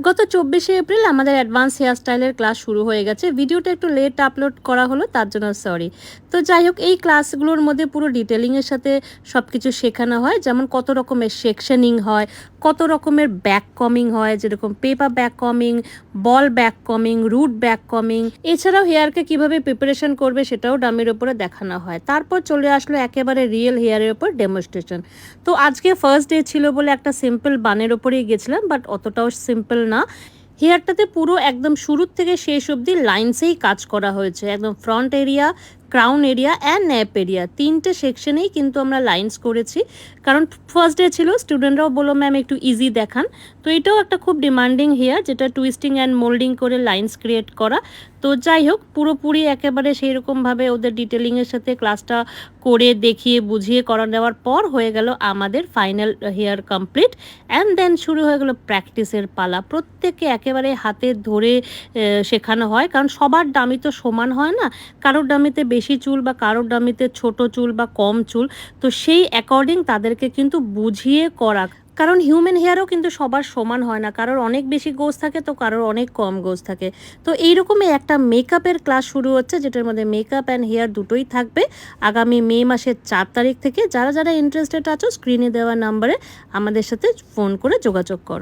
গত 24শে এপ্রিল আমাদের advance hair স্টাইলের ক্লাস শুরু হয়ে গেছে। ভিডিওটা একটু লেট আপলোড করা হলো, তার জন্য সরি। তো যাই হোক, এই ক্লাসগুলোর মধ্যে পুরো ডিটেলিংয়ের সাথে সব কিছু শেখানো হয়, যেমন কত রকমের সেকশনিং হয়, কত রকমের ব্যাক কমিং হয়, যেরকম paper back coming, ball back coming, root back coming. এছাড়াও হেয়ারকে কিভাবে প্রিপারেশন করবে সেটাও ডামির ওপরে দেখানো হয়। তারপর চলে আসলো একেবারে রিয়েল হেয়ারের ওপর ডেমনস্ট্রেশন। তো আজকে ফার্স্ট ডে ছিল বলে একটা সিম্পল বানের ওপরেই গেছিলাম, বাট অতটাও সিম্পল না। হেয়ারটাতে পুরো একদম শুরু থেকে শেষ অবধি লাইন্সেই কাজ করা হয়েছে। একদম front area, crown area and nap area, তিনটে সেকশনেই কিন্তু আমরা লাইন্স করেছি। কারণ ফার্স্ট ডে ছিল, স্টুডেন্টরাও বললো ম্যাম একটু ইজি দেখান। তো এটাও একটা খুব ডিমান্ডিং হেয়ার, যেটা টুইস্টিং অ্যান্ড মোল্ডিং করে লাইন্স ক্রিয়েট করা। তো যাই হোক, পুরোপুরি একেবারে সেই রকমভাবে ওদের ডিটেলিংয়ের সাথে ক্লাসটা করে দেখিয়ে বুঝিয়ে করা নেওয়ার পর হয়ে গেল আমাদের final hair complete. And then শুরু হয়ে গেল প্র্যাকটিসের পালা। প্রত্যেককে একেবারে হাতে ধরে শেখানো হয়, কারণ সবার ডামি তো সমান হয় না। কারোর ডামিতে বেশি চুল বা কারোর ডামিতে ছোট চুল বা কম চুল, তো সেই অ্যাকর্ডিং তাদেরকে কিন্তু বুঝিয়ে করা। কারণ হিউম্যান হেয়ারও কিন্তু সবার সমান হয় না, কারোর অনেক বেশি গোজ থাকে তো কারোর অনেক কম গোজ থাকে। তো এইরকমই একটা মেকআপের ক্লাস শুরু হচ্ছে, যেটার মধ্যে মেকআপ অ্যান্ড হেয়ার দুটোই থাকবে আগামী মে মাসের 4 তারিখ থেকে। যারা যারা ইন্টারেস্টেড আছো, স্ক্রিনে দেওয়া নাম্বারে আমাদের সাথে ফোন করে যোগাযোগ করো।